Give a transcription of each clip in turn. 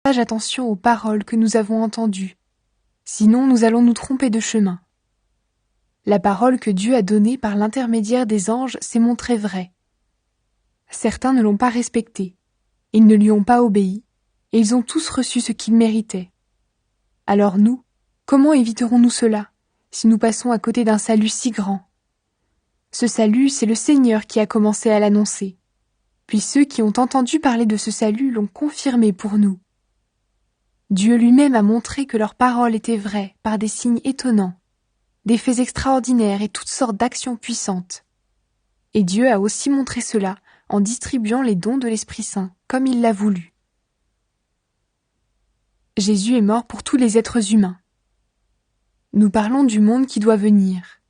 attention aux paroles que nous avons entendues, sinon nous allons nous tromper de chemin. La parole que Dieu a donnée par l'intermédiaire des anges s'est montrée vraie. Certains ne l'ont pas respectée, ils ne lui ont pas obéi, et ils ont tous reçu ce qu'ils méritaient. Alors nous, comment éviterons-nous cela, si nous passons à côté d'un salut si grand? Ce salut, c'est le Seigneur qui a commencé à l'annoncer. Puis ceux qui ont entendu parler de ce salut l'ont confirmé pour nous. Dieu lui-même a montré que leur parole était vraie par des signes étonnants, des faits extraordinaires et toutes sortes d'actions puissantes. Et Dieu a aussi montré cela en distribuant les dons de l'Esprit Saint, comme il l'a voulu. Jésus est mort pour tous les êtres humains. Nous parlons du monde qui doit venir.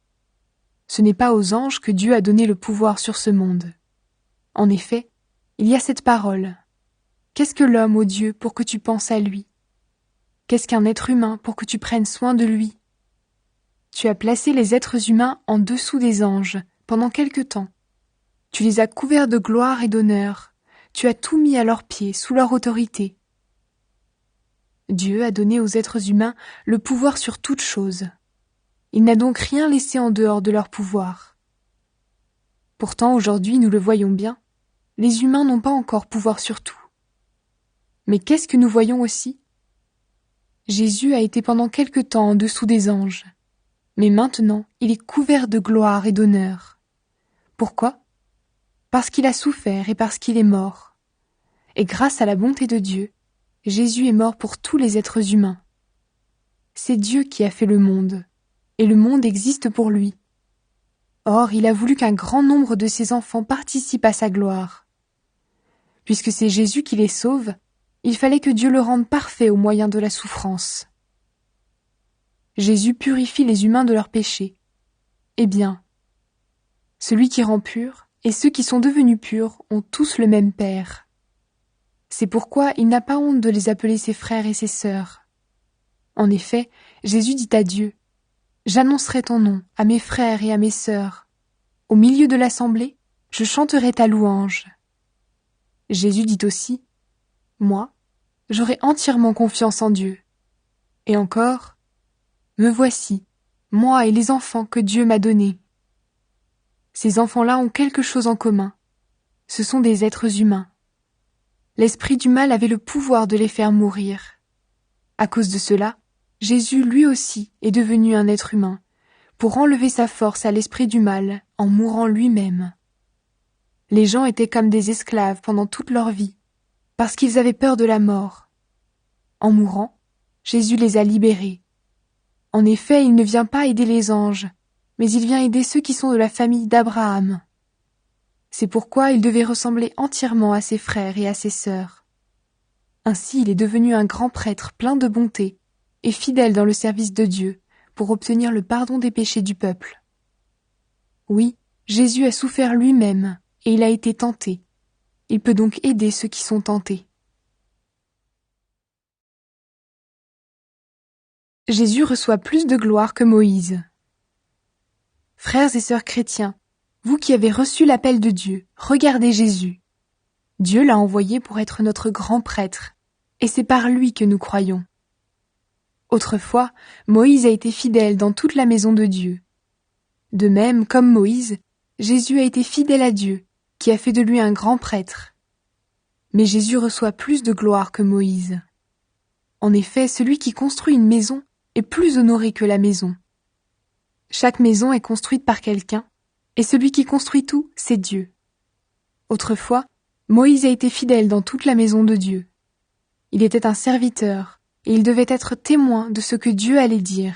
Ce n'est pas aux anges que Dieu a donné le pouvoir sur ce monde. En effet, il y a cette parole. Qu'est-ce que l'homme, ô Dieu, pour que tu penses à lui? Qu'est-ce qu'un être humain pour que tu prennes soin de lui? Tu as placé les êtres humains en dessous des anges pendant quelque temps. Tu les as couverts de gloire et d'honneur. Tu as tout mis à leurs pieds, sous leur autorité. Dieu a donné aux êtres humains le pouvoir sur toute chose. Il n'a donc rien laissé en dehors de leur pouvoir. Pourtant, aujourd'hui, nous le voyons bien, les humains n'ont pas encore pouvoir sur tout. Mais qu'est-ce que nous voyons aussi? Jésus a été pendant quelque temps en dessous des anges, mais maintenant il est couvert de gloire et d'honneur. Pourquoi? Parce qu'il a souffert et parce qu'il est mort. Et grâce à la bonté de Dieu, Jésus est mort pour tous les êtres humains. C'est Dieu qui a fait le monde, et le monde existe pour lui. Or, il a voulu qu'un grand nombre de ses enfants participent à sa gloire. Puisque c'est Jésus qui les sauve, il fallait que Dieu le rende parfait au moyen de la souffrance. Jésus purifie les humains de leurs péchés. Eh bien, celui qui rend pur et ceux qui sont devenus purs ont tous le même Père. C'est pourquoi il n'a pas honte de les appeler ses frères et ses sœurs. En effet, Jésus dit à Dieu, « J'annoncerai ton nom à mes frères et à mes sœurs. Au milieu de l'assemblée, je chanterai ta louange. » Jésus dit aussi, « Moi, j'aurai entièrement confiance en Dieu. » Et encore, « Me voici, moi et les enfants que Dieu m'a donnés. » Ces enfants-là ont quelque chose en commun. Ce sont des êtres humains. L'esprit du mal avait le pouvoir de les faire mourir. À cause de cela, Jésus lui aussi est devenu un être humain, pour enlever sa force à l'esprit du mal en mourant lui-même. Les gens étaient comme des esclaves pendant toute leur vie, parce qu'ils avaient peur de la mort. En mourant, Jésus les a libérés. En effet, il ne vient pas aider les anges, mais il vient aider ceux qui sont de la famille d'Abraham. C'est pourquoi il devait ressembler entièrement à ses frères et à ses sœurs. Ainsi, il est devenu un grand prêtre plein de bonté et fidèle dans le service de Dieu pour obtenir le pardon des péchés du peuple. Oui, Jésus a souffert lui-même et il a été tenté. Il peut donc aider ceux qui sont tentés. Jésus reçoit plus de gloire que Moïse. Frères et sœurs chrétiens, vous qui avez reçu l'appel de Dieu, regardez Jésus. Dieu l'a envoyé pour être notre grand prêtre, et c'est par lui que nous croyons. Autrefois, Moïse a été fidèle dans toute la maison de Dieu. De même, comme Moïse, Jésus a été fidèle à Dieu, qui a fait de lui un grand prêtre. Mais Jésus reçoit plus de gloire que Moïse. En effet, celui qui construit une maison est plus honoré que la maison. Chaque maison est construite par quelqu'un, et celui qui construit tout, c'est Dieu. Autrefois, Moïse a été fidèle dans toute la maison de Dieu. Il était un serviteur, et il devait être témoin de ce que Dieu allait dire.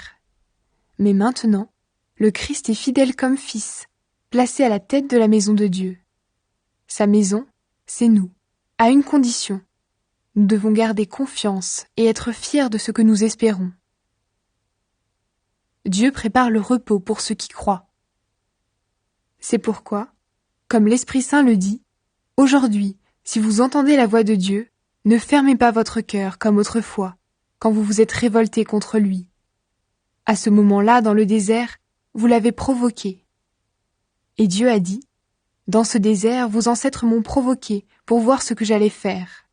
Mais maintenant, le Christ est fidèle comme fils, placé à la tête de la maison de Dieu. Sa maison, c'est nous, à une condition. Nous devons garder confiance et être fiers de ce que nous espérons. Dieu prépare le repos pour ceux qui croient. C'est pourquoi, comme l'Esprit Saint le dit, aujourd'hui, si vous entendez la voix de Dieu, ne fermez pas votre cœur comme autrefois, quand vous vous êtes révoltés contre lui. À ce moment-là, dans le désert, vous l'avez provoqué. Et Dieu a dit, « Dans ce désert, vos ancêtres m'ont provoqué pour voir ce que j'allais faire.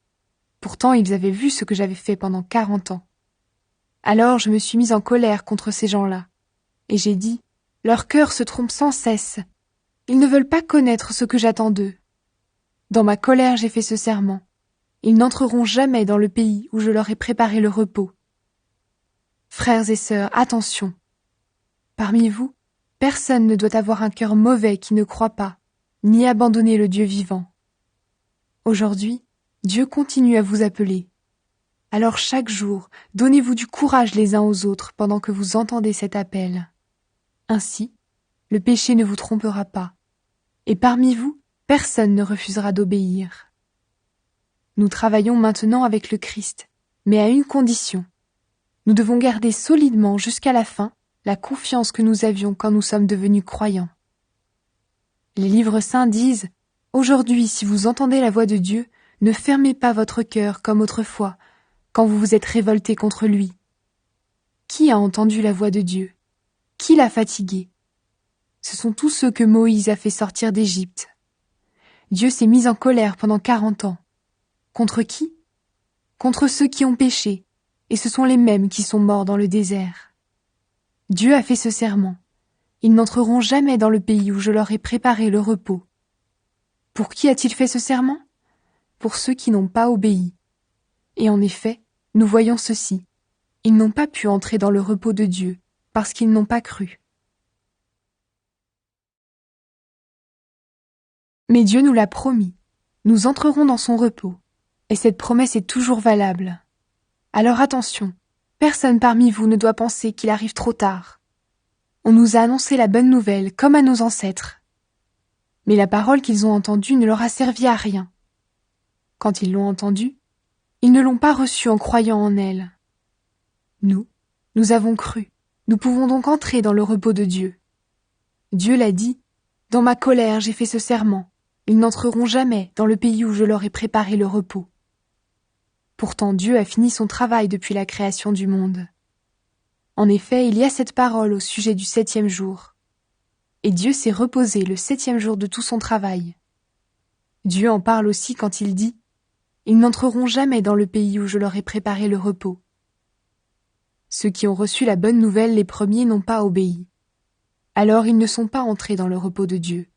Pourtant, ils avaient vu ce que j'avais fait pendant 40 ans. Alors je me suis mise en colère contre ces gens-là, et j'ai dit, leur cœur se trompe sans cesse. Ils ne veulent pas connaître ce que j'attends d'eux. Dans ma colère, j'ai fait ce serment. Ils n'entreront jamais dans le pays où je leur ai préparé le repos. Frères et sœurs, attention. Parmi vous, personne ne doit avoir un cœur mauvais qui ne croit pas, ni abandonner le Dieu vivant. Aujourd'hui, Dieu continue à vous appeler. Alors chaque jour, donnez-vous du courage les uns aux autres pendant que vous entendez cet appel. Ainsi, le péché ne vous trompera pas, et parmi vous, personne ne refusera d'obéir. Nous travaillons maintenant avec le Christ, mais à une condition. Nous devons garder solidement jusqu'à la fin la confiance que nous avions quand nous sommes devenus croyants. Les livres saints disent « Aujourd'hui, si vous entendez la voix de Dieu, ne fermez pas votre cœur comme autrefois, quand vous vous êtes révoltés contre lui. » Qui a entendu la voix de Dieu? Qui l'a fatigué? Ce sont tous ceux que Moïse a fait sortir d'Égypte. Dieu s'est mis en colère pendant 40 ans. Contre qui? Contre ceux qui ont péché, et ce sont les mêmes qui sont morts dans le désert. Dieu a fait ce serment. Ils n'entreront jamais dans le pays où je leur ai préparé le repos. Pour qui a-t-il fait ce serment? Pour ceux qui n'ont pas obéi. Et en effet, nous voyons ceci. Ils n'ont pas pu entrer dans le repos de Dieu, parce qu'ils n'ont pas cru. Mais Dieu nous l'a promis. Nous entrerons dans son repos. Et cette promesse est toujours valable. Alors attention, personne parmi vous ne doit penser qu'il arrive trop tard. On nous a annoncé la bonne nouvelle, comme à nos ancêtres. Mais la parole qu'ils ont entendue ne leur a servi à rien. Quand ils l'ont entendue, ils ne l'ont pas reçue en croyant en elle. Nous avons cru. Nous pouvons donc entrer dans le repos de Dieu. Dieu l'a dit, « Dans ma colère, j'ai fait ce serment. Ils n'entreront jamais dans le pays où je leur ai préparé le repos. » Pourtant Dieu a fini son travail depuis la création du monde. En effet, il y a cette parole au sujet du 7e jour. Et Dieu s'est reposé le 7e jour de tout son travail. Dieu en parle aussi quand il dit « Ils n'entreront jamais dans le pays où je leur ai préparé le repos. » Ceux qui ont reçu la bonne nouvelle les premiers n'ont pas obéi. Alors ils ne sont pas entrés dans le repos de Dieu.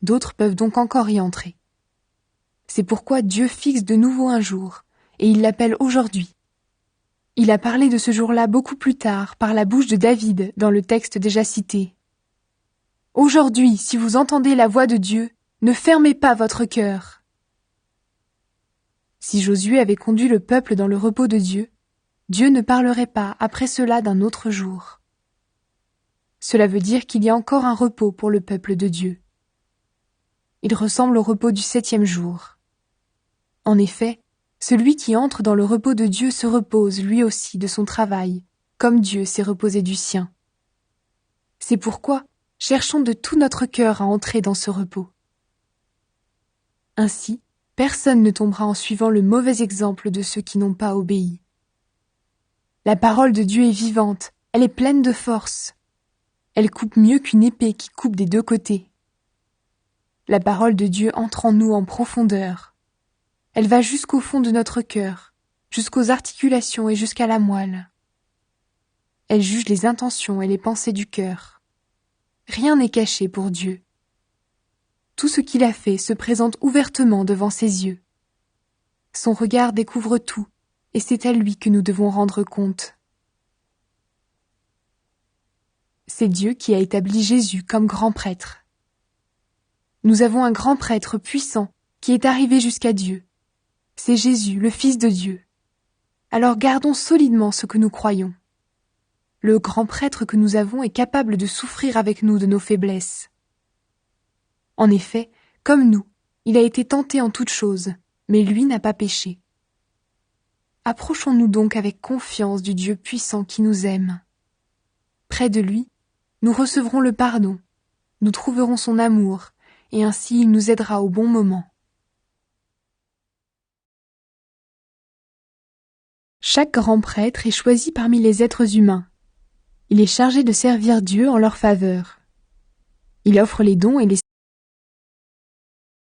D'autres peuvent donc encore y entrer. C'est pourquoi Dieu fixe de nouveau un jour, et il l'appelle aujourd'hui. Il a parlé de ce jour-là beaucoup plus tard par la bouche de David dans le texte déjà cité. « Aujourd'hui, si vous entendez la voix de Dieu, ne fermez pas votre cœur. » Si Josué avait conduit le peuple dans le repos de Dieu, Dieu ne parlerait pas après cela d'un autre jour. Cela veut dire qu'il y a encore un repos pour le peuple de Dieu. Il ressemble au repos du 7e jour. En effet, celui qui entre dans le repos de Dieu se repose lui aussi de son travail, comme Dieu s'est reposé du sien. C'est pourquoi cherchons de tout notre cœur à entrer dans ce repos. Ainsi, personne ne tombera en suivant le mauvais exemple de ceux qui n'ont pas obéi. La parole de Dieu est vivante, elle est pleine de force. Elle coupe mieux qu'une épée qui coupe des deux côtés. La parole de Dieu entre en nous en profondeur. Elle va jusqu'au fond de notre cœur, jusqu'aux articulations et jusqu'à la moelle. Elle juge les intentions et les pensées du cœur. Rien n'est caché pour Dieu. Tout ce qu'il a fait se présente ouvertement devant ses yeux. Son regard découvre tout, et c'est à lui que nous devons rendre compte. C'est Dieu qui a établi Jésus comme grand prêtre. Nous avons un grand prêtre puissant qui est arrivé jusqu'à Dieu. C'est Jésus, le Fils de Dieu. Alors gardons solidement ce que nous croyons. Le grand prêtre que nous avons est capable de souffrir avec nous de nos faiblesses. En effet, comme nous, il a été tenté en toutes choses, mais lui n'a pas péché. Approchons-nous donc avec confiance du Dieu puissant qui nous aime. Près de lui, nous recevrons le pardon, nous trouverons son amour, et ainsi il nous aidera au bon moment. Chaque grand prêtre est choisi parmi les êtres humains. Il est chargé de servir Dieu en leur faveur. Il offre les dons et les